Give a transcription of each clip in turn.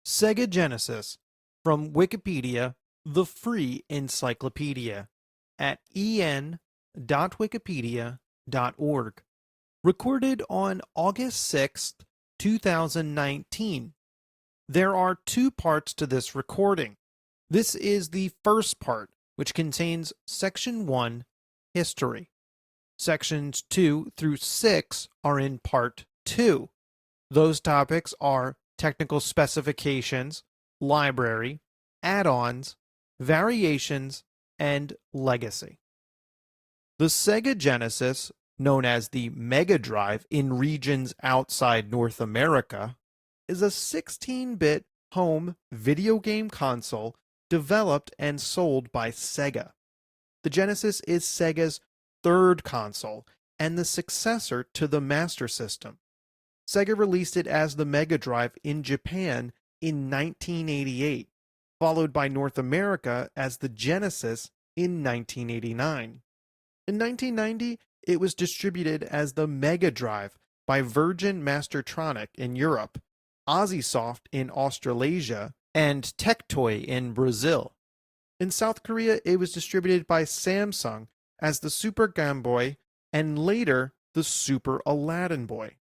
Sega Genesis, from Wikipedia, the free encyclopedia, at en.wikipedia.org. Recorded on August 6th, 2019. There are two parts to this recording. This is the first part, which contains Section 1, History. Sections 2 through 6 are in Part 2. Those topics are technical specifications, library, add-ons, variations, and legacy. The Sega Genesis, known as the Mega Drive in regions outside North America, is a 16-bit home video game console developed and sold by Sega. The Genesis is Sega's third console and the successor to the Master System. Sega released it as the Mega Drive in Japan in 1988, followed by North America as the Genesis in 1989. In 1990, it was distributed as the Mega Drive by Virgin Mastertronic in Europe, Ozzysoft in Australasia, and Tectoy in Brazil. In South Korea, it was distributed by Samsung as the Super Game Boy and later the Super Aladdin Boy.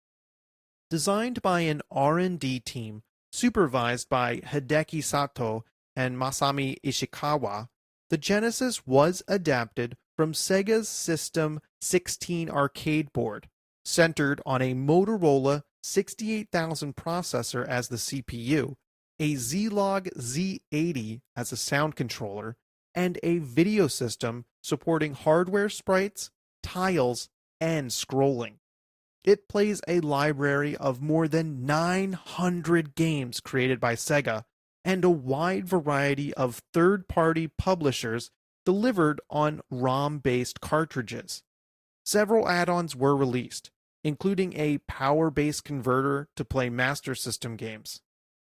Designed by an R&D team supervised by Hideki Sato and Masami Ishikawa, the Genesis was adapted from Sega's System 16 arcade board, centered on a Motorola 68000 processor as the CPU, a Zilog Z80 as a sound controller, and a video system supporting hardware sprites, tiles, and scrolling. It plays a library of more than 900 games created by Sega and a wide variety of third-party publishers delivered on ROM-based cartridges. Several add-ons were released, including a power-based converter to play Master System games.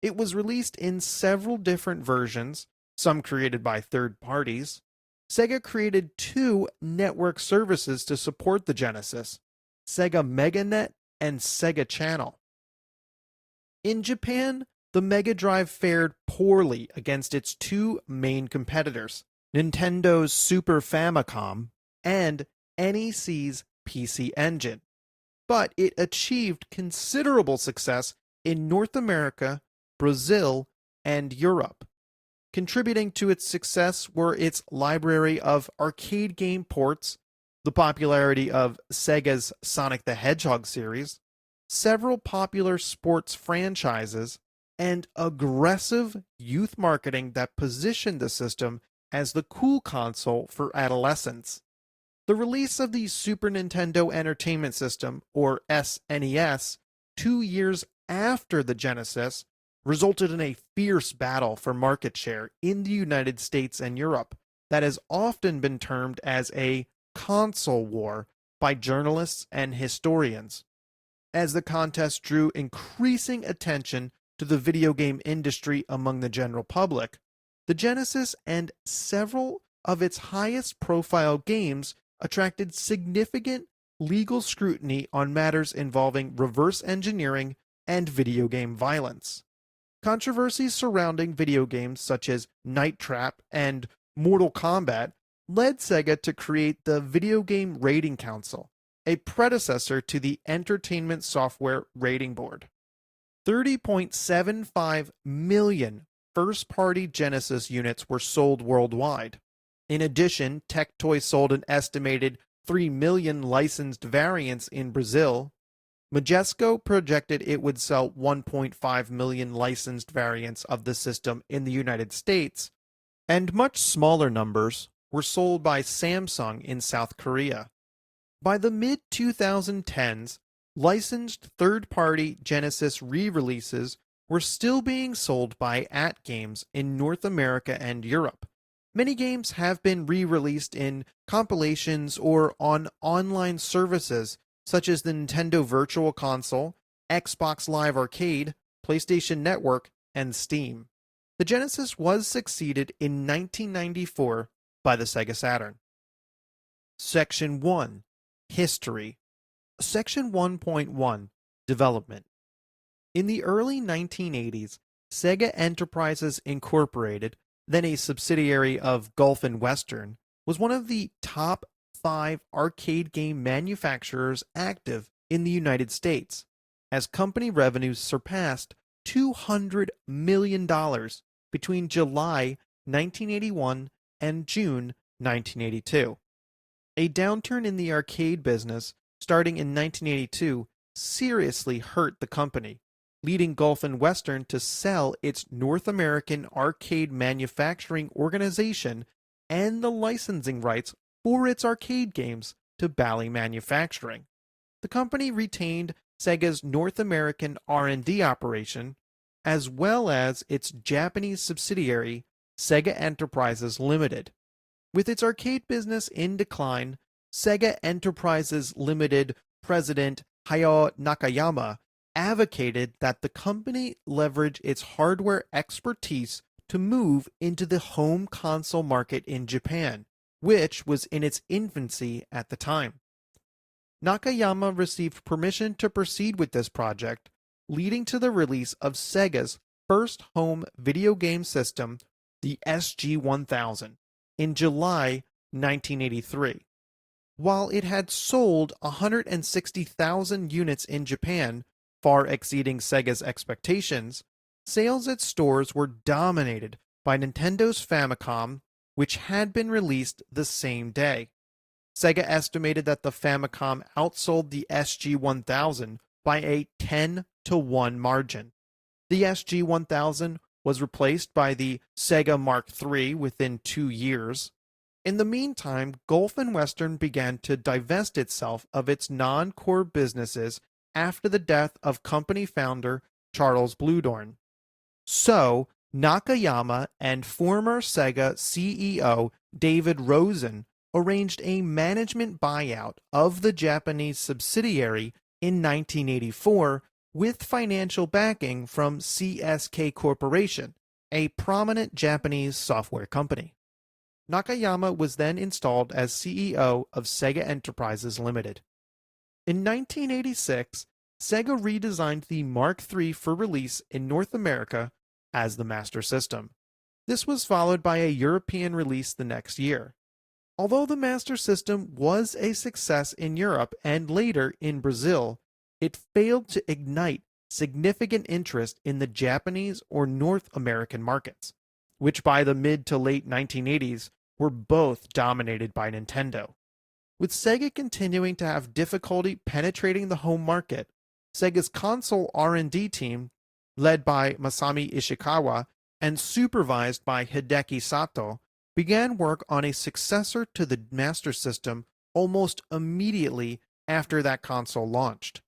It was released in several different versions, some created by third parties. Sega created two network services to support the Genesis: Sega MegaNet and Sega Channel. In Japan, the Mega Drive fared poorly against its two main competitors, Nintendo's Super Famicom and NEC's PC Engine. But it achieved considerable success in North America, Brazil, and Europe. Contributing to its success were its library of arcade game ports, the popularity of Sega's Sonic the Hedgehog series, several popular sports franchises, and aggressive youth marketing that positioned the system as the cool console for adolescents. The release of the Super Nintendo Entertainment System, or SNES, 2 years after the Genesis, resulted in a fierce battle for market share in the United States and Europe that has often been termed as a console war by journalists and historians. As the contest drew increasing attention to the video game industry among the general public, the Genesis and several of its highest profile games attracted significant legal scrutiny on matters involving reverse engineering and video game violence. Controversies surrounding video games such as Night Trap and Mortal Kombat led Sega to create the Video Game Rating Council, a predecessor to the Entertainment Software Rating Board. 30.75 million first-party Genesis units were sold worldwide. In addition, Tectoy sold an estimated 3 million licensed variants in Brazil. Majesco projected it would sell 1.5 million licensed variants of the system in the United States, and much smaller numbers were sold by Samsung in South Korea. By the mid-2010s, licensed third-party Genesis re-releases were still being sold by AtGames in North America and Europe. Many games have been re-released in compilations or on online services such as the Nintendo Virtual Console, Xbox Live Arcade, PlayStation Network, and Steam. The Genesis was succeeded in 1994 by the Sega Saturn. Section 1. History. Section 1.1. Development. In the early 1980s, Sega Enterprises Incorporated, then a subsidiary of Gulf and Western, was one of the top 5 arcade game manufacturers active in the United States, as company revenues surpassed $200 million between July 1981 and June 1982. A downturn in the arcade business starting in 1982 seriously hurt the company, leading Gulf and Western to sell its North American arcade manufacturing organization and the licensing rights for its arcade games to Bally Manufacturing. The company retained Sega's North American R&D operation, as well as its Japanese subsidiary, Sega Enterprises Limited. With its arcade business in decline, Sega Enterprises Limited president Hayao Nakayama advocated that the company leverage its hardware expertise to move into the home console market in Japan, which was in its infancy at the time. Nakayama received permission to proceed with this project, leading to the release of Sega's first home video game system, the SG-1000, in July 1983. While it had sold 160,000 units in Japan, far exceeding Sega's expectations, sales at stores were dominated by Nintendo's Famicom, which had been released the same day. Sega estimated that the Famicom outsold the SG-1000 by a 10-to-1 margin. The SG-1000 was replaced by the Sega Mark III within 2 years. In the meantime, Gulf and Western began to divest itself of its non-core businesses after the death of company founder Charles Bluedorn. So, Nakayama and former Sega CEO David Rosen arranged a management buyout of the Japanese subsidiary in 1984 with financial backing from CSK Corporation, a prominent Japanese software company. Nakayama was then installed as CEO of Sega Enterprises Limited. In 1986, Sega redesigned the Mark III for release in North America as the Master System. This was followed by a European release the next year. Although the Master System was a success in Europe and later in Brazil, it failed to ignite significant interest in the Japanese or North American markets, which by the mid to late 1980s were both dominated by Nintendo. With Sega continuing to have difficulty penetrating the home market, Sega's console R&D team, led by Masami Ishikawa and supervised by Hideki Sato, began work on a successor to the Master System almost immediately after that console launched.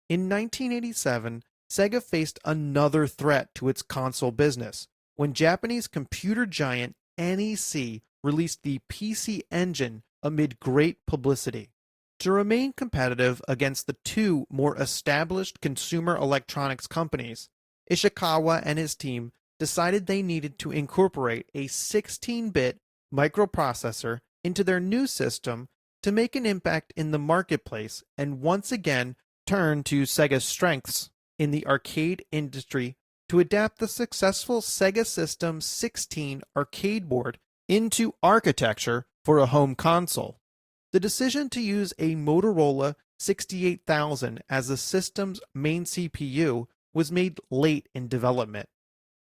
In 1987, Sega faced another threat to its console business when Japanese computer giant NEC released the PC Engine amid great publicity. To remain competitive against the two more established consumer electronics companies, Ishikawa and his team decided they needed to incorporate a 16-bit microprocessor into their new system to make an impact in the marketplace and once again turn to Sega's strengths in the arcade industry to adapt the successful Sega System 16 arcade board into architecture for a home console. The decision to use a Motorola 68000 as the system's main CPU was made late in development,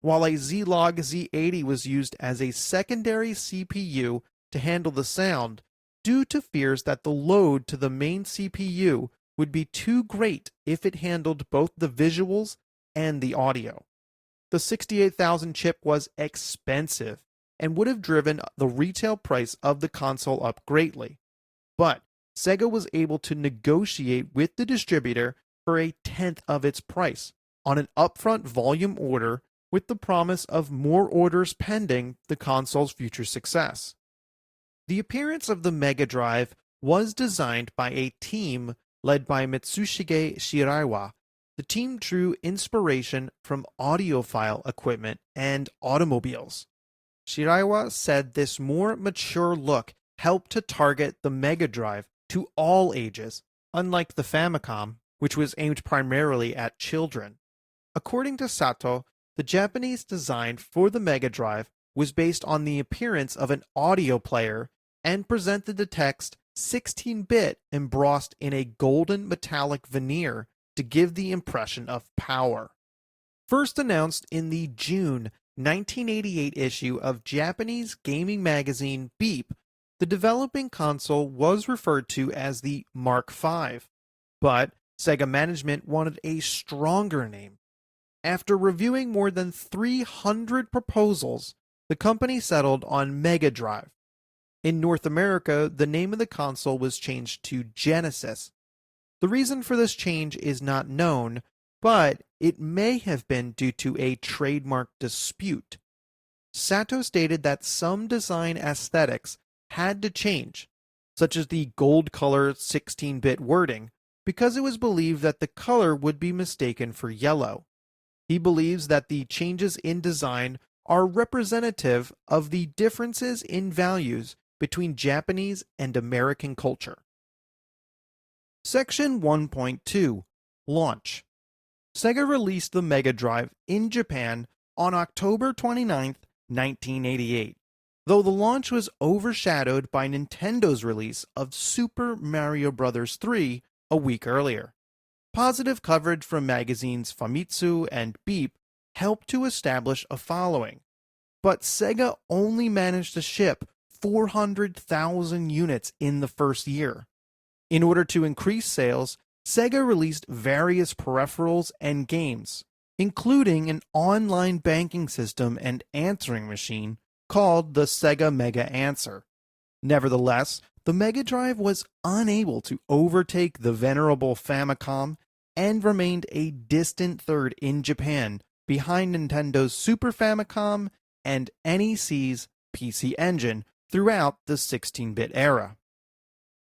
while a Zlog Z80 was used as a secondary CPU to handle the sound due to fears that the load to the main CPU would be too great if it handled both the visuals and the audio. The 68000 chip was expensive and would have driven the retail price of the console up greatly. But Sega was able to negotiate with the distributor for a tenth of its price on an upfront volume order with the promise of more orders pending the console's future success. The appearance of the Mega Drive was designed by a team led by Mitsushige Shiraiwa. The team drew inspiration from audiophile equipment and automobiles. Shiraiwa said this more mature look helped to target the Mega Drive to all ages, unlike the Famicom, which was aimed primarily at children. According to Sato, The Japanese design for the Mega Drive was based on the appearance of an audio player and presented the text 16-bit embossed in a golden metallic veneer to give the impression of power. First announced in the June 1988 issue of Japanese gaming magazine Beep, the developing console was referred to as the Mark V, but Sega management wanted a stronger name. After reviewing more than 300 proposals, the company settled on Mega Drive. In North America, the name of the console was changed to Genesis. The reason for this change is not known, but it may have been due to a trademark dispute. Sato stated that some design aesthetics had to change, such as the gold color 16-bit wording, because it was believed that the color would be mistaken for yellow. He believes that the changes in design are representative of the differences in values between Japanese and American culture. Section 1.2 Launch. Sega released the Mega Drive in Japan on October 29, 1988, though the launch was overshadowed by Nintendo's release of Super Mario Bros. 3 a week earlier. Positive coverage from magazines Famitsu and Beep helped to establish a following, but Sega only managed to ship 400,000 units in the first year. In order to increase sales, Sega released various peripherals and games, including an online banking system and answering machine called the Sega Mega Answer. Nevertheless, the Mega Drive was unable to overtake the venerable Famicom and remained a distant third in Japan behind Nintendo's Super Famicom and NEC's PC Engine throughout the 16-bit era.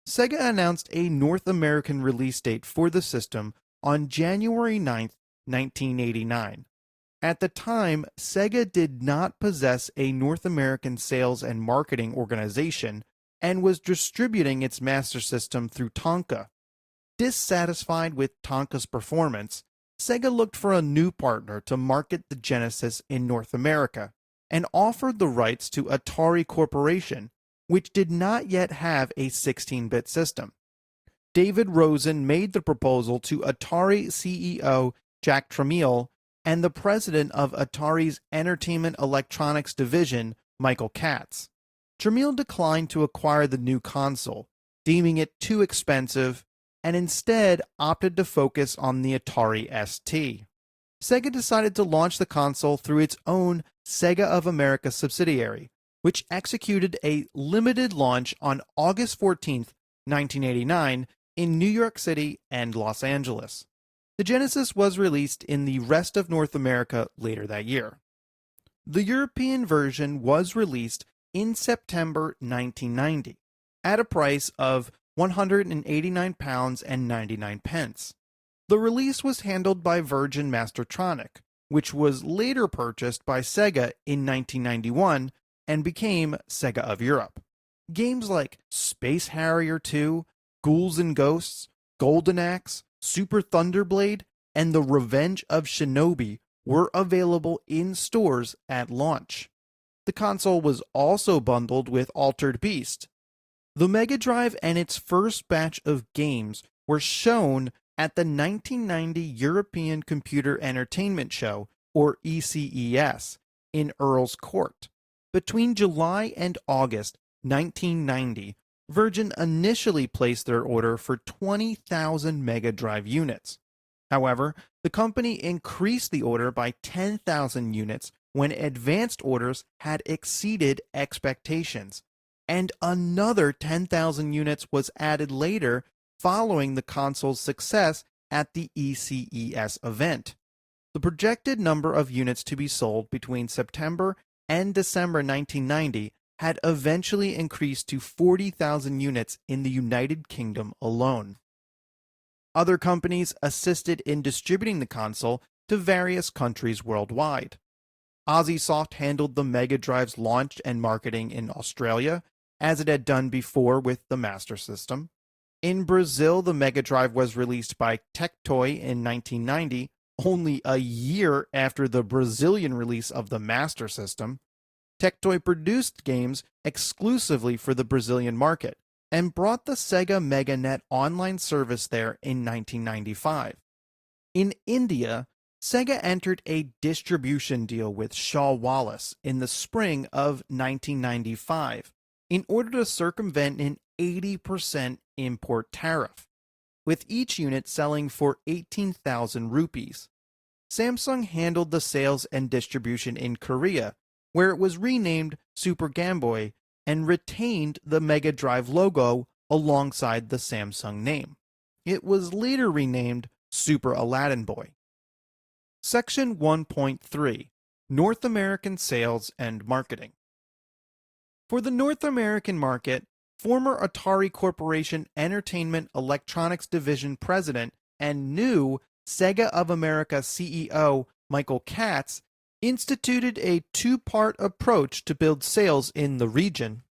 Sega announced a North American release date for the system on January 9, 1989. At the time, Sega did not possess a North American sales and marketing organization and was distributing its Master System through Tonka. Dissatisfied with Tonka's performance, Sega looked for a new partner to market the Genesis in North America and offered the rights to Atari Corporation, which did not yet have a 16-bit system. David Rosen made the proposal to Atari CEO Jack Tramiel and the president of Atari's Entertainment Electronics division, Michael Katz. Tramiel declined to acquire the new console, deeming it too expensive, and instead opted to focus on the Atari ST. Sega decided to launch the console through its own Sega of America subsidiary, which executed a limited launch on August 14, 1989, in New York City and Los Angeles. The Genesis was released in the rest of North America later that year. The European version was released in September 1990 at a price of £189.99. The release was handled by Virgin Mastertronic, which was later purchased by Sega in 1991 and became Sega of Europe. Games like Space Harrier 2, Ghouls and Ghosts, Golden Axe, Super Thunderblade, and The Revenge of Shinobi were available in stores at launch. The console was also bundled with Altered Beast. The Mega Drive and its first batch of games were shown at the 1990 European Computer Entertainment Show, or ECES, in Earl's Court. Between July and August 1990, Virgin initially placed their order for 20,000 Mega Drive units. However, the company increased the order by 10,000 units when advanced orders had exceeded expectations, and another 10,000 units was added later following the console's success at the ECES event. The projected number of units to be sold between September and December 1990 had eventually increased to 40,000 units in the United Kingdom alone. Other companies assisted in distributing the console to various countries worldwide. Ozzysoft handled the Mega Drive's launch and marketing in Australia, as it had done before with the Master System. In Brazil, the Mega Drive was released by Tectoy in 1990 only a year after the Brazilian release of the Master System. Tectoy produced games exclusively for the Brazilian market and brought the Sega MegaNet online service there in 1995. In India, Sega entered a distribution deal with Shaw Wallace in the spring of 1995 in order to circumvent an 80% import tariff, with each unit selling for 18,000 rupees. Samsung handled the sales and distribution in Korea, where it was renamed Super Game Boy and retained the Mega Drive logo alongside the Samsung name. It was later renamed Super Aladdin Boy. Section 1.3 North American Sales and Marketing. For the North American market, former Atari Corporation Entertainment Electronics Division President and new Sega of America CEO Michael Katz instituted a two-part approach to build sales in the region.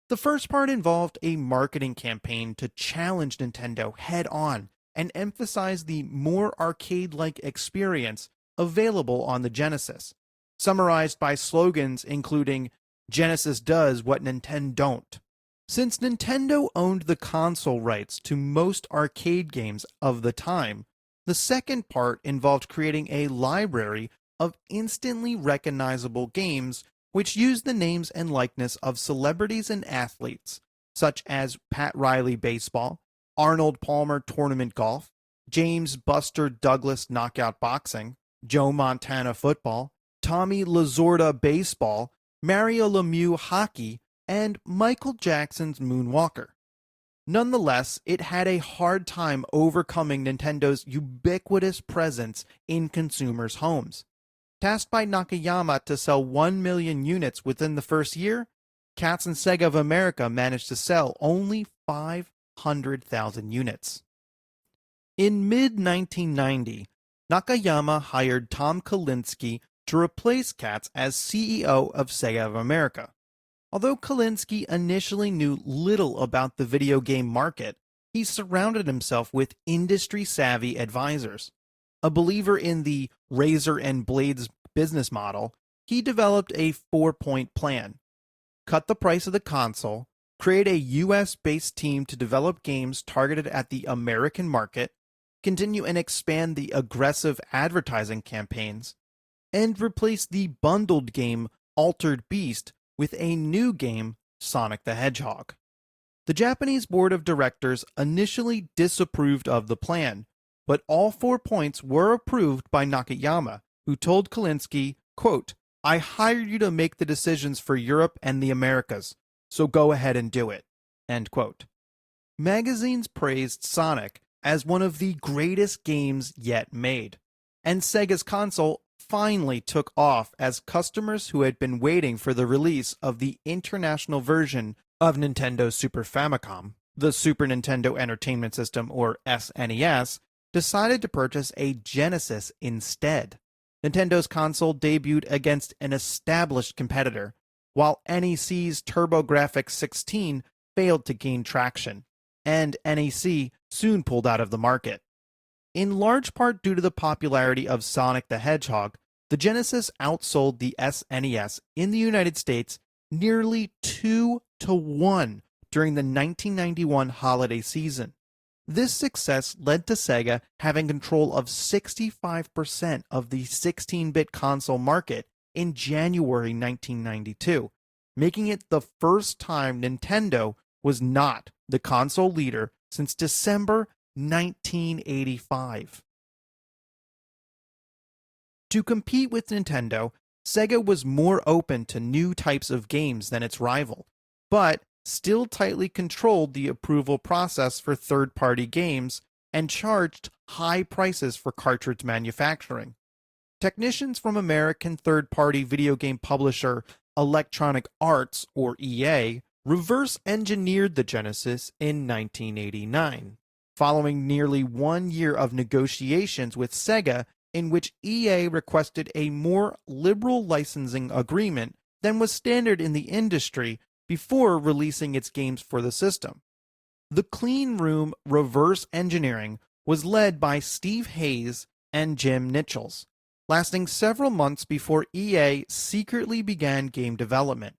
The first part involved a marketing campaign to challenge Nintendo head-on and emphasize the more arcade-like experience available on the Genesis, summarized by slogans including "Genesis does what Nintendo don't." Since Nintendo owned the console rights to most arcade games of the time, the second part involved creating a library of instantly recognizable games which used the names and likeness of celebrities and athletes, such as Pat Riley Baseball, Arnold Palmer Tournament Golf, James Buster Douglas Knockout Boxing, Joe Montana Football, Tommy Lasorda Baseball, Mario Lemieux Hockey, and Michael Jackson's Moonwalker. Nonetheless, it had a hard time overcoming Nintendo's ubiquitous presence in consumers' homes. Tasked by Nakayama to sell 1 million units within the first year, Katz and Sega of America managed to sell only 500,000 units. In mid-1990, Nakayama hired Tom Kalinske to replace Katz as CEO of Sega of America. Although Kalinske initially knew little about the video game market, he surrounded himself with industry-savvy advisors. A believer in the razor and blades business model, he developed a 4-point plan. Cut the price of the console, create a US-based team to develop games targeted at the American market, continue and expand the aggressive advertising campaigns, and replace the bundled game Altered Beast with a new game, Sonic the Hedgehog. The Japanese board of directors initially disapproved of the plan, but all 4 points were approved by Nakayama, who told Kalinske, quote, "I hired you to make the decisions for Europe and the Americas, so go ahead and do it." End quote. Magazines praised Sonic as one of the greatest games yet made, and Sega's console finally took off as customers who had been waiting for the release of the international version of Nintendo's Super Famicom, the Super Nintendo Entertainment System or SNES, decided to purchase a Genesis instead. Nintendo's console debuted against an established competitor, while NEC's TurboGrafx 16 failed to gain traction, and NEC soon pulled out of the market. In large part due to the popularity of Sonic the Hedgehog, the Genesis outsold the SNES in the United States nearly 2-1 during the 1991 holiday season. This success led to Sega having control of 65% of the 16-bit console market in January 1992, making it the first time Nintendo was not the console leader since December 1985. To compete with Nintendo, Sega was more open to new types of games than its rival, but still tightly controlled the approval process for third-party games and charged high prices for cartridge manufacturing. Technicians from American third-party video game publisher Electronic Arts, or EA, reverse-engineered the Genesis in 1989, following nearly 1 year of negotiations with Sega in which EA requested a more liberal licensing agreement than was standard in the industry before releasing its games for the system. The clean room reverse engineering was led by Steve Hayes, and Jim Nichols, lasting several months before EA secretly began game development.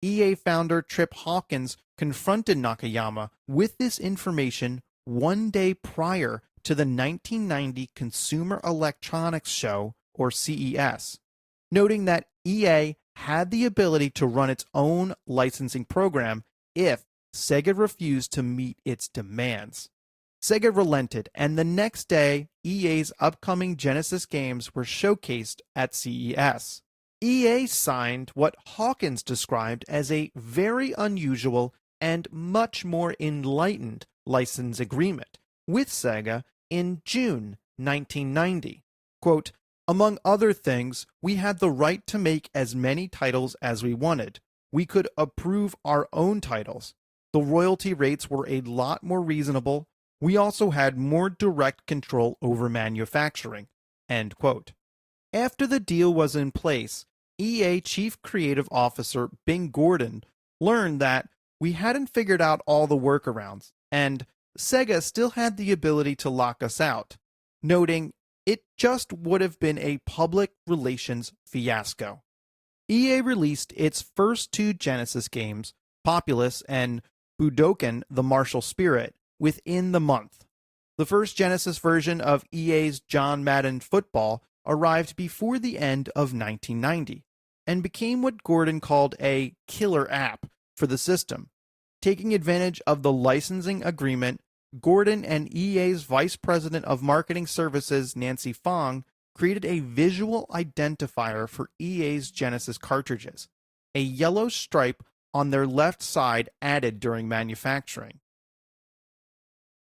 EA founder Trip Hawkins confronted Nakayama with this information one day prior to the 1990 Consumer Electronics Show, or CES, noting that EA had the ability to run its own licensing program if Sega refused to meet its demands. Sega relented, and the next day, EA's upcoming Genesis games were showcased at CES. EA signed what Hawkins described as a very unusual and much more enlightened license agreement with Sega in June 1990. Quote, "Among other things, we had the right to make as many titles as we wanted. We could approve our own titles. The royalty rates were a lot more reasonable. We also had more direct control over manufacturing." End quote. After the deal was in place, EA Chief Creative Officer Bing Gordon learned that we hadn't figured out all the workarounds, and Sega still had the ability to lock us out, noting it just would have been a public relations fiasco. EA released its first two Genesis games, Populous and Budokan the Martial Spirit, within the month. The first Genesis version of EA's John Madden Football arrived before the end of 1990 and became what Gordon called a killer app for the system. Taking advantage of the licensing agreement, Gordon and EA's Vice President of Marketing Services, Nancy Fong, created a visual identifier for EA's Genesis cartridges, a yellow stripe on their left side added during manufacturing.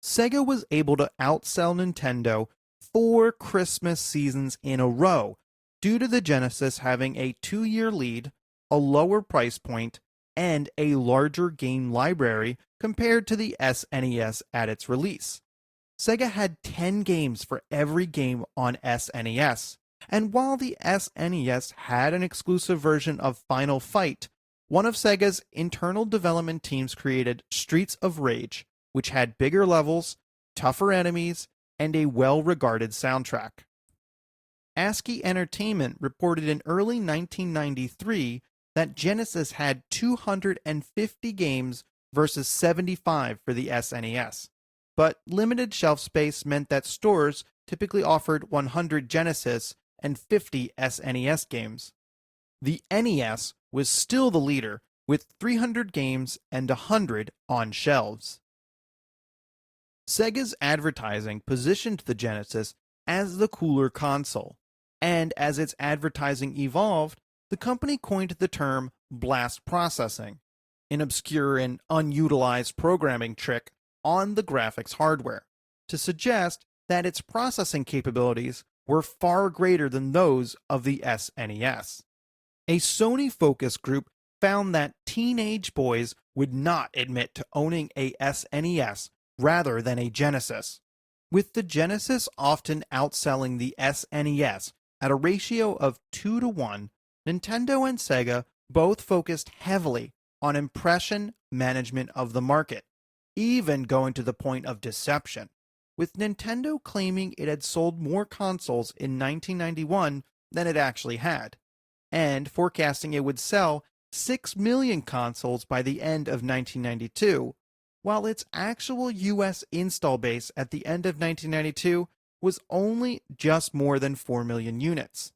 Sega was able to outsell Nintendo 4 Christmas seasons in a row due to the Genesis having a 2-year lead, a lower price point, and a larger game library compared to the SNES at its release. Sega had 10 games for every game on SNES, and while the SNES had an exclusive version of Final Fight, one of Sega's internal development teams created Streets of Rage, which had bigger levels, tougher enemies, and a well-regarded soundtrack. ASCII Entertainment reported in early 1993 that Genesis had 250 games versus 75 for the SNES, but limited shelf space meant that stores typically offered 100 Genesis and 50 SNES games. The NES was still the leader, with 300 games and 100 on shelves. Sega's advertising positioned the Genesis as the cooler console, and as its advertising evolved, the company coined the term blast processing, an obscure and unutilized programming trick on the graphics hardware, to suggest that its processing capabilities were far greater than those of the SNES. A Sony focus group found that teenage boys would not admit to owning a SNES rather than a Genesis, with the Genesis often outselling the SNES at a ratio of 2-to-1. Nintendo and Sega both focused heavily on impression management of the market, even going to the point of deception, with Nintendo claiming it had sold more consoles in 1991 than it actually had, and forecasting it would sell 6 million consoles by the end of 1992, while its actual US install base at the end of 1992 was only just more than 4 million units.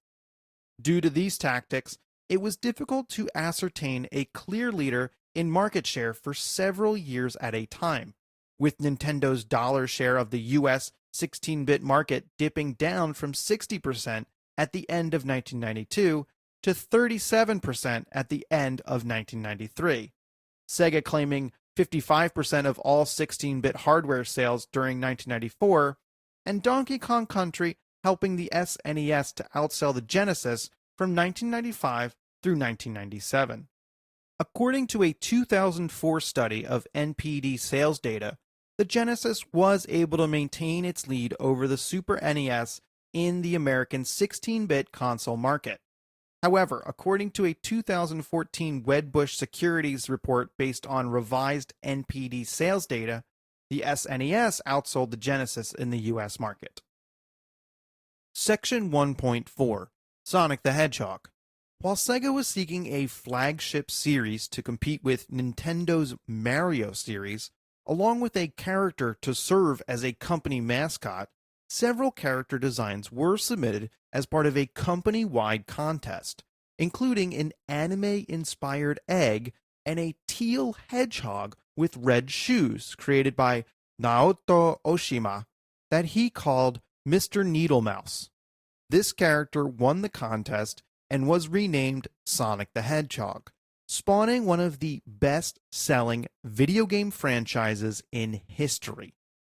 Due to these tactics, it was difficult to ascertain a clear leader in market share for several years at a time, with Nintendo's dollar share of the US 16-bit market dipping down from 60% at the end of 1992 to 37% at the end of 1993. Sega claiming 55% of all 16-bit hardware sales during 1994, and Donkey Kong Country helping the SNES to outsell the Genesis from 1995 through 1997. According to a 2004 study of NPD sales data, the Genesis was able to maintain its lead over the Super NES in the American 16-bit console market. However, according to a 2014 Wedbush Securities report based on revised NPD sales data, the SNES outsold the Genesis in the US market. Section 1.4 Sonic the Hedgehog. While Sega was seeking a flagship series to compete with Nintendo's Mario series, along with a character to serve as a company mascot, several character designs were submitted as part of a company-wide contest, including an anime-inspired egg and a teal hedgehog with red shoes created by Naoto Oshima that he called Mr. Needlemouse. This character won the contest and was renamed Sonic the Hedgehog, spawning one of the best-selling video game franchises in history.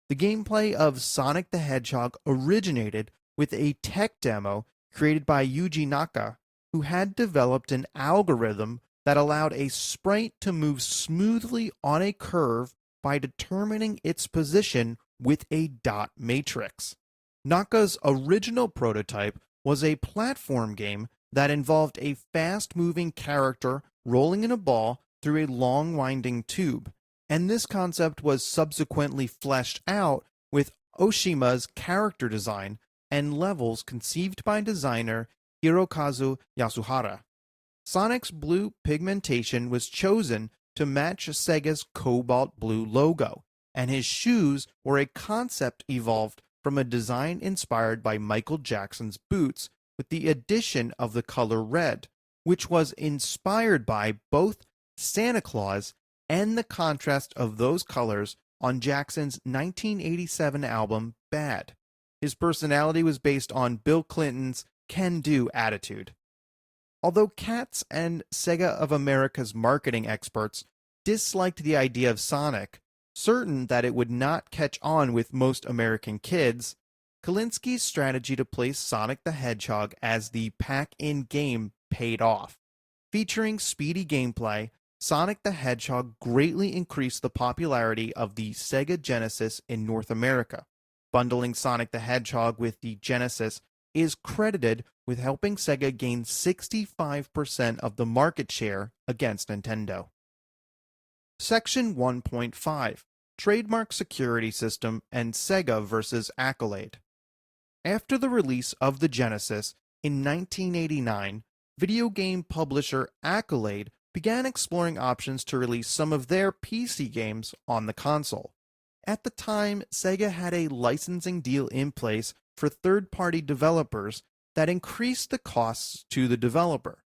The gameplay of Sonic the Hedgehog originated with a tech demo created by Yuji Naka, who had developed an algorithm that allowed a sprite to move smoothly on a curve by determining its position with a dot matrix. Naka's original prototype was a platform game that involved a fast-moving character rolling in a ball through a long winding tube, and this concept was subsequently fleshed out with Oshima's character design and levels conceived by designer Hirokazu Yasuhara. Sonic's blue pigmentation was chosen to match Sega's cobalt blue logo, and his shoes were a concept evolved from a design inspired by Michael Jackson's boots with the addition of the color red, which was inspired by both Santa Claus and the contrast of those colors on Jackson's 1987 album Bad. His personality was based on Bill Clinton's can-do attitude. Although Katz and Sega of America's marketing experts disliked the idea of Sonic, certain that it would not catch on with most American kids, Kalinski's strategy to place Sonic the Hedgehog as the pack-in game paid off. Featuring speedy gameplay, Sonic the Hedgehog greatly increased the popularity of the Sega Genesis in North America. Bundling Sonic the Hedgehog with the Genesis is credited with helping Sega gain 65% of the market share against Nintendo. Section 1.5 Trademark Security System and Sega vs. Accolade. After the release of the Genesis in 1989, video game publisher Accolade began exploring options to release some of their PC games on the console. At the time, Sega had a licensing deal in place for third-party developers that increased the costs to the developer.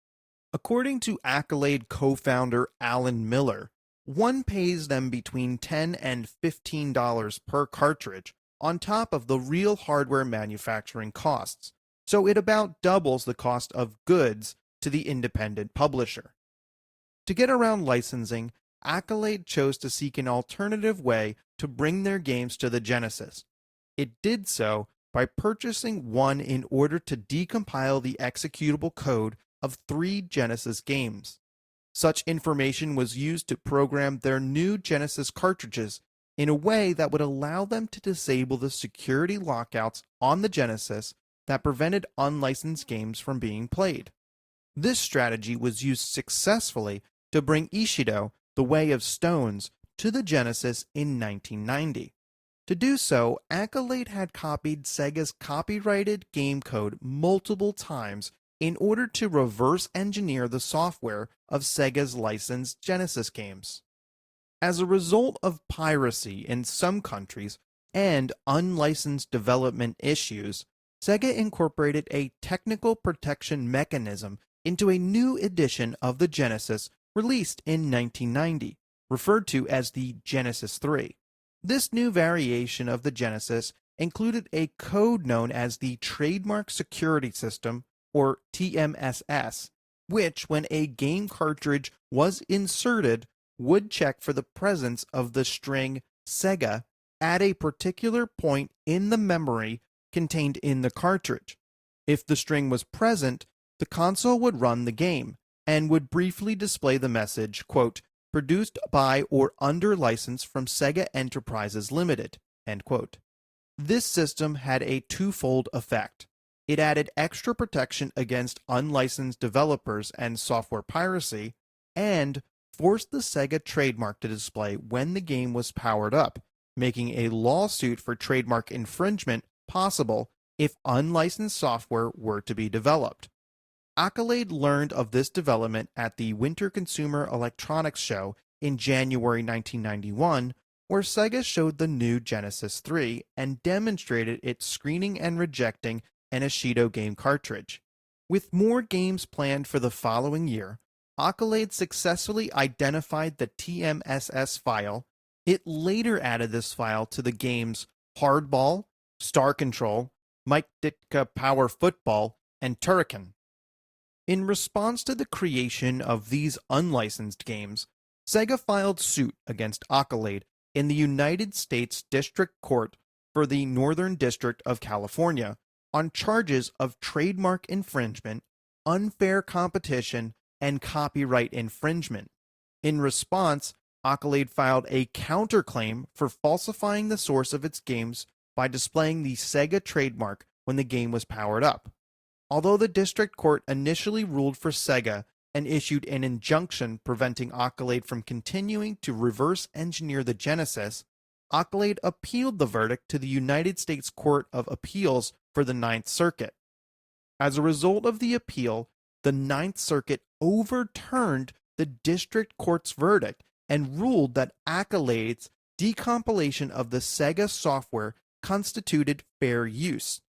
According to Accolade co-founder Alan Miller, one pays them between $10 and $15 per cartridge on top of the real hardware manufacturing costs, so it about doubles the cost of goods to the independent publisher. To get around licensing, Accolade chose to seek an alternative way to bring their games to the Genesis. It did so by purchasing one in order to decompile the executable code of 3 Genesis games. Such information was used to program their new Genesis cartridges in a way that would allow them to disable the security lockouts on the Genesis that prevented unlicensed games from being played. This strategy was used successfully to bring Ishido, The Way of Stones, to the Genesis in 1990. To do so, Accolade had copied Sega's copyrighted game code multiple times in order to reverse engineer the software of Sega's licensed Genesis games. As a result of piracy in some countries and unlicensed development issues, Sega incorporated a technical protection mechanism into a new edition of the Genesis released in 1990, referred to as the Genesis 3. This new variation of the Genesis included a code known as the Trademark Security System, or TMSS, which, when a game cartridge was inserted, would check for the presence of the string Sega at a particular point in the memory contained in the cartridge. If the string was present, the console would run the game and would briefly display the message, quote, produced by or under license from Sega Enterprises Limited, end quote. This system had a twofold effect. It added extra protection against unlicensed developers and software piracy, and forced the Sega trademark to display when the game was powered up, making a lawsuit for trademark infringement possible if unlicensed software were to be developed. Accolade learned of this development at the Winter Consumer Electronics Show in January 1991, where Sega showed the new Genesis 3 and demonstrated its screening and rejecting an Ashido game cartridge. With more games planned for the following year, Accolade successfully identified the TMSS file. It later added this file to the games Hardball, Star Control, Mike Ditka Power Football, and Turrican. In response to the creation of these unlicensed games, Sega filed suit against Accolade in the United States District Court for the Northern District of California on charges of trademark infringement, unfair competition, and copyright infringement. In response, Accolade filed a counterclaim for falsifying the source of its games by displaying the Sega trademark when the game was powered up. Although the district court initially ruled for Sega and issued an injunction preventing Accolade from continuing to reverse engineer the Genesis, Accolade appealed the verdict to the United States Court of Appeals for the Ninth Circuit. As a result of the appeal, the Ninth Circuit overturned the district court's verdict and ruled that Accolade's decompilation of the Sega software constituted fair use.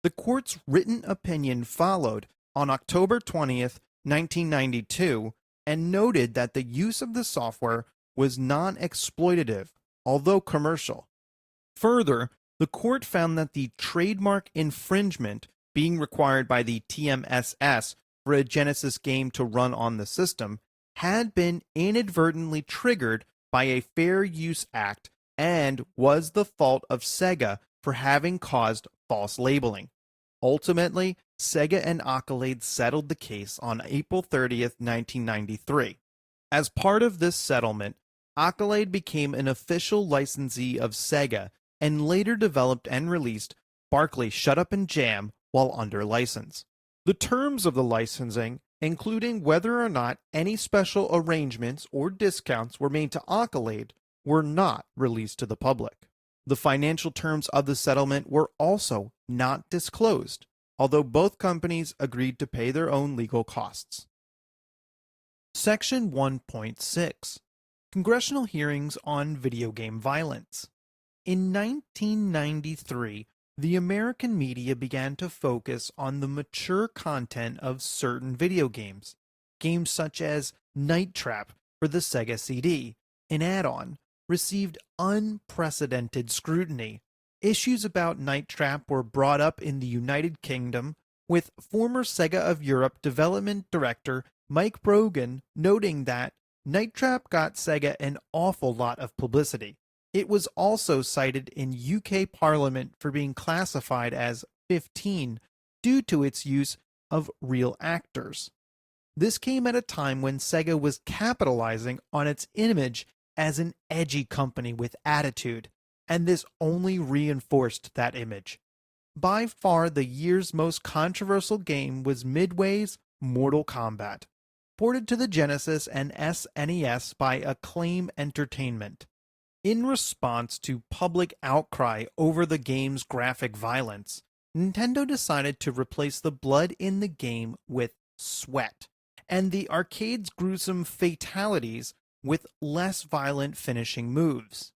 The court's written opinion followed on October 20th, 1992, and noted that the use of the software was non-exploitative, although commercial. Further, the court found that the trademark infringement being required by the TMSS for a Genesis game to run on the system had been inadvertently triggered by a Fair Use Act and was the fault of Sega for having caused false labeling. Ultimately, Sega and Accolade settled the case on April 30th, 1993. As part of this settlement, Accolade became an official licensee of Sega and later developed and released Barkley Shut Up and Jam while under license. The terms of the licensing, including whether or not any special arrangements or discounts were made to Accolade, were not released to the public. The financial terms of the settlement were also not disclosed, although both companies agreed to pay their own legal costs. Section 1.6 Congressional Hearings on Video Game Violence. In 1993, the American media began to focus on the mature content of certain video games. Games such as Night Trap for the Sega CD, an add-on, received unprecedented scrutiny. Issues about Night Trap were brought up in the United Kingdom, with former Sega of Europe development director Mike Brogan noting that Night Trap got Sega an awful lot of publicity. It was also cited in UK Parliament for being classified as 15 due to its use of real actors. This came at a time when Sega was capitalizing on its image as an edgy company with attitude, and this only reinforced that image. By far the year's most controversial game was Midway's Mortal Kombat, ported to the Genesis and SNES by Acclaim Entertainment. In response to public outcry over the game's graphic violence, Nintendo decided to replace the blood in the game with sweat, and the arcade's gruesome fatalities with less violent finishing moves.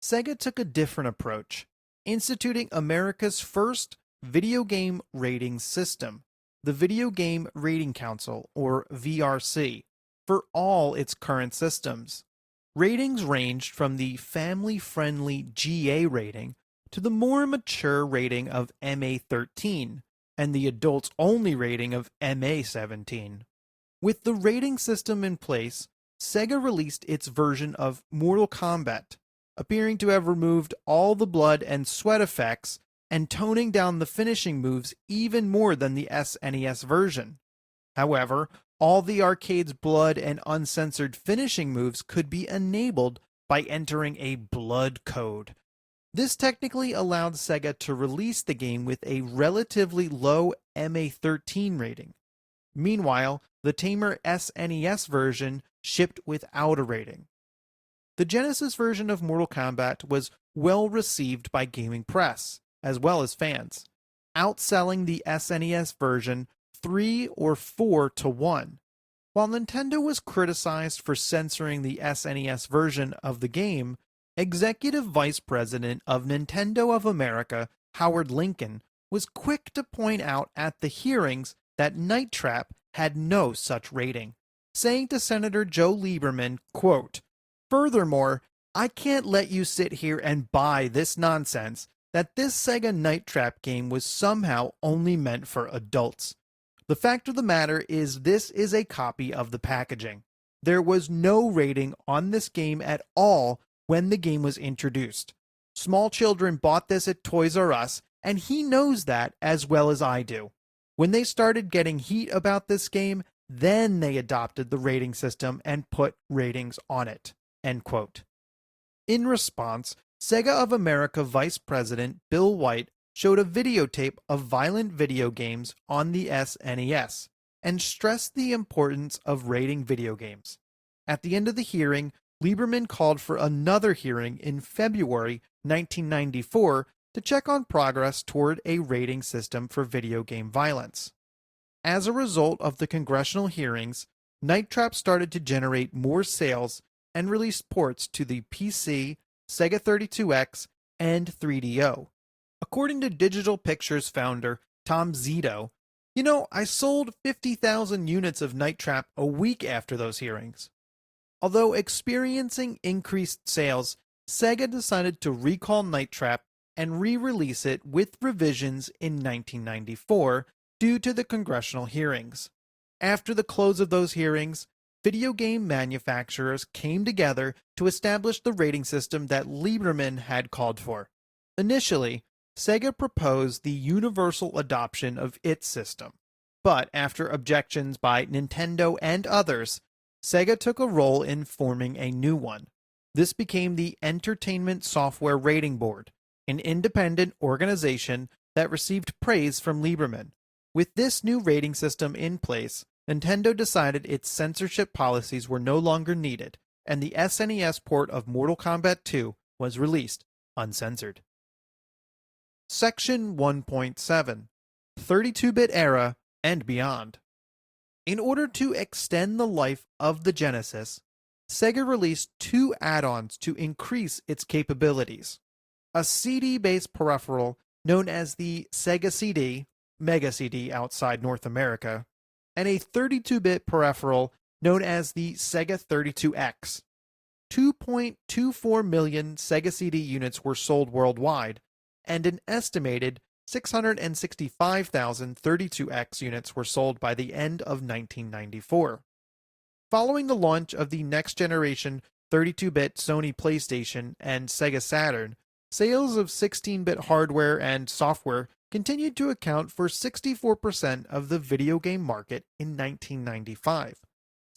Sega took a different approach, instituting America's first video game rating system, the Video Game Rating Council, or VRC, for all its current systems. Ratings ranged from the family-friendly GA rating to the more mature rating of MA13 and the adults-only rating of MA17. With the rating system in place, Sega released its version of Mortal Kombat, appearing to have removed all the blood and sweat effects and toning down the finishing moves even more than the SNES version. However, all the arcade's blood and uncensored finishing moves could be enabled by entering a blood code. This technically allowed Sega to release the game with a relatively low MA13 rating. Meanwhile, the tamer SNES version shipped without a rating. The Genesis version of Mortal Kombat was well received by gaming press, as well as fans. outselling the SNES version 3 or 4 to 1. While Nintendo was criticized for censoring the SNES version of the game, Executive Vice President of Nintendo of America, Howard Lincoln, was quick to point out at the hearings that Night Trap had no such rating, saying to Senator Joe Lieberman, quote, "Furthermore, I can't let you sit here and buy this nonsense that this Sega Night Trap game was somehow only meant for adults. The fact of the matter is this is a copy of the packaging. There was no rating on this game at all when the game was introduced. Small children bought this at Toys R Us, and he knows that as well as I do. When they started getting heat about this game, then they adopted the rating system and put ratings on it." End quote. In response, Sega of America Vice President Bill White showed a videotape of violent video games on the SNES and stressed the importance of rating video games. At the end of the hearing, Lieberman called for another hearing in February 1994 to check on progress toward a rating system for video game violence. As a result of the congressional hearings, Night Trap started to generate more sales and released ports to the PC, Sega 32X, and 3DO. According to Digital Pictures founder Tom Zito, I sold 50,000 units of Night Trap a week after those hearings. Although experiencing increased sales, Sega decided to recall Night Trap and re-release it with revisions in 1994 due to the congressional hearings. After the close of those hearings, video game manufacturers came together to establish the rating system that Lieberman had called for. Initially, Sega proposed the universal adoption of its system, but after objections by Nintendo and others, Sega took a role in forming a new one. This became the Entertainment Software Rating Board, an independent organization that received praise from Lieberman. With this new rating system in place, Nintendo decided its censorship policies were no longer needed, and the SNES port of Mortal Kombat 2 was released uncensored. Section 1.7 32-bit era and beyond. In order to extend the life of the Genesis, Sega released two add-ons to increase its capabilities. A CD-based peripheral known as the Sega CD, Mega CD outside North America, and a 32-bit peripheral known as the Sega 32X. 2.24 million Sega CD units were sold worldwide, and an estimated 665,000 32X units were sold by the end of 1994. Following the launch of the next-generation 32-bit Sony PlayStation and Sega Saturn, sales of 16-bit hardware and software continued to account for 64% of the video game market in 1995.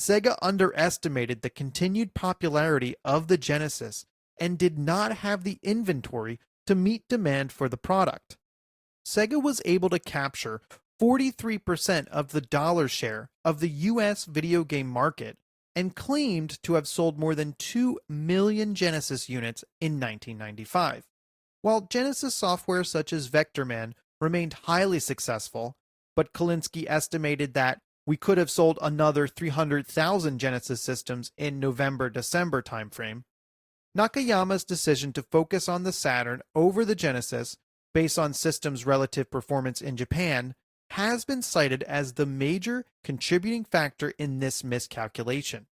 Sega underestimated the continued popularity of the Genesis and did not have the inventory to meet demand for the product. Sega was able to capture 43% of the dollar share of the US video game market and claimed to have sold more than 2 million Genesis units in 1995. While Genesis software such as Vectorman remained highly successful, but Kalinsky estimated that we could have sold another 300,000 Genesis systems in November-December timeframe, Nakayama's decision to focus on the Saturn over the Genesis, based on system's relative performance in Japan, has been cited as the major contributing factor in this miscalculation.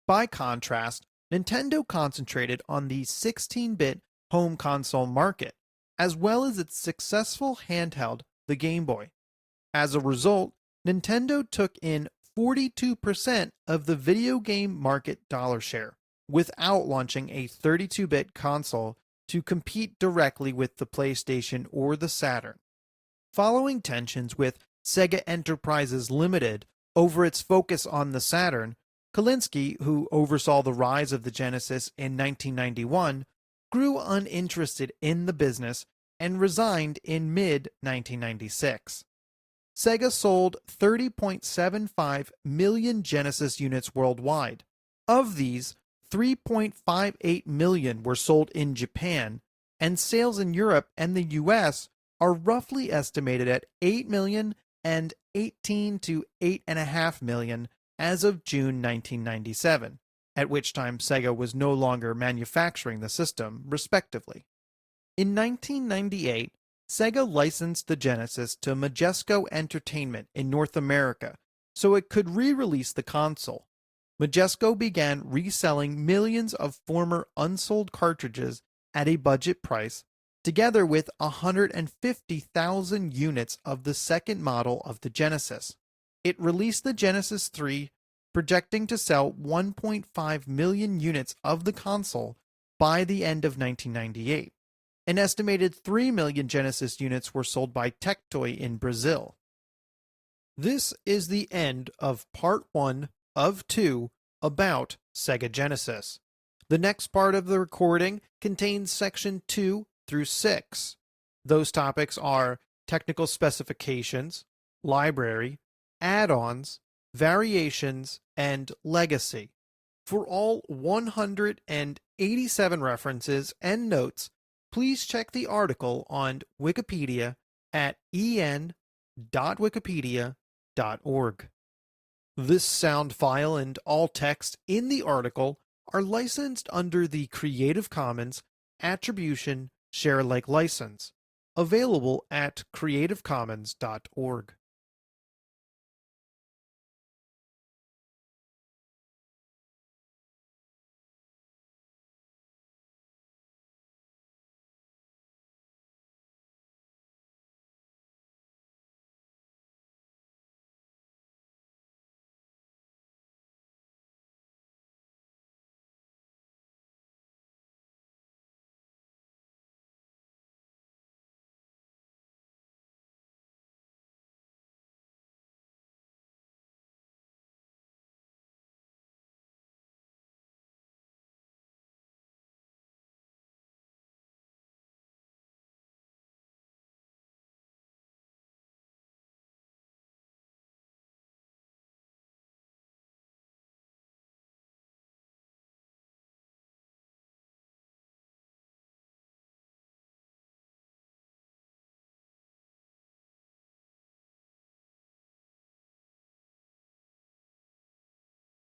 By contrast, Nintendo concentrated on the 16-bit home console market, as well as its successful handheld, the Game Boy. As a result, Nintendo took in 42% of the video game market dollar share, without launching a 32-bit console to compete directly with the PlayStation or the Saturn. Following tensions with Sega Enterprises Limited over its focus on the Saturn, Kalinsky, who oversaw the rise of the Genesis in 1991, grew uninterested in the business and resigned in mid-1996. Sega sold 30.75 million Genesis units worldwide. Of these, 3.58 million were sold in Japan, and sales in Europe and the US are roughly estimated at 8 million and 18 to 8.5 million as of June 1997, at which time Sega was no longer manufacturing the system, respectively. In 1998, Sega licensed the Genesis to Majesco Entertainment in North America so it could re-release the console. Majesco began reselling millions of former unsold cartridges at a budget price, together with 150,000 units of the second model of the Genesis. It released the Genesis 3, projecting to sell 1.5 million units of the console by the end of 1998. An estimated 3 million Genesis units were sold by Tectoy in Brazil. This is the end of part 1 of 2 about Sega Genesis. The next part of the recording contains section 2 through 6. Those topics are technical specifications, library, add-ons, variations, and legacy. For all 187 references and notes, please check the article on Wikipedia at en.wikipedia.org. This sound file and all text in the article are licensed under the Creative Commons Attribution Share Alike license, available at creativecommons.org.